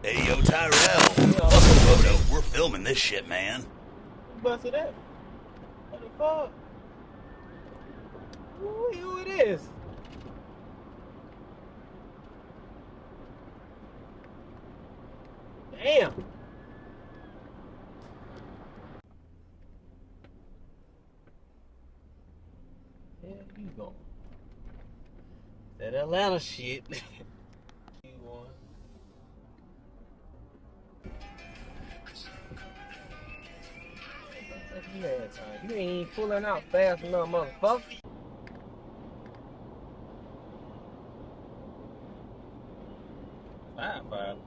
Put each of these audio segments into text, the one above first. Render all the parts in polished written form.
Hey, yo, Tyrell. Fuck a photo. We're filming this shit, man. Busted that. What the fuck? Who it is? Damn. Where you going? That Atlanta shit. You want? You had time. You ain't pulling out fast enough, motherfucker. Five.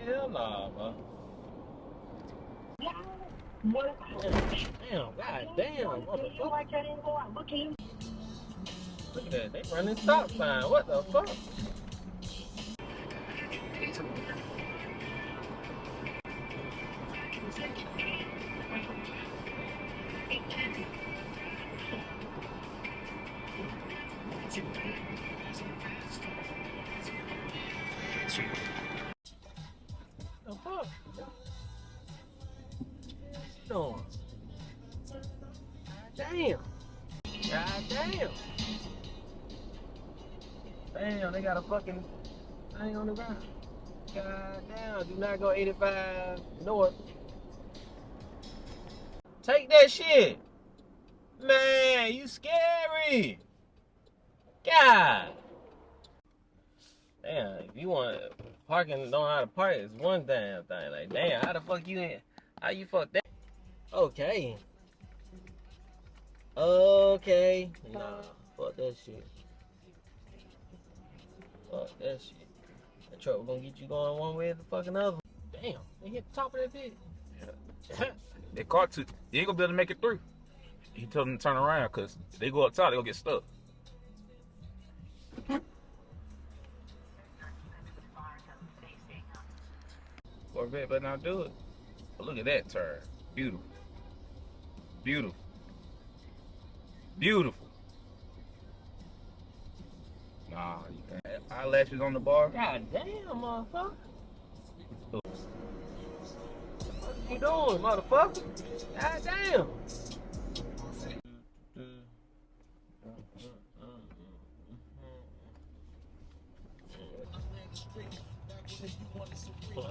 Hell nah, bro. Damn, goddamn, motherfucker. Look at that, they running stop sign. What the fuck? The fuck? Doing? Damn. God damn. Damn, they got a fucking thing on the ground. God damn, do not go 85 north. Take that shit. Man, you scary. God. Damn, if you want parking, don't know how to park, it's one damn thing. Like, damn, how the fuck you in? How you fuck that? Okay. Okay. Nah, fuck that shit. Fuck that shit. That truck was gonna get you going one way or the fucking other. Damn, they hit the top of that bitch. Yeah. That car took, you ain't gonna be able to make it through. He told them to turn around, cause if they go up top, they gonna get stuck. Corvette better not do it. But look at that turn. Beautiful. Beautiful. Beautiful. Nah, you can't. Eyelashes on the bar. God damn, motherfucker. What you doing, motherfucker? God damn.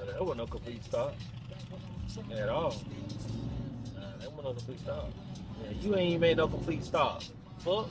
That wasn't no complete stop at all. That wasn't no complete stop. Yeah, you ain't made no complete stop. Fuck.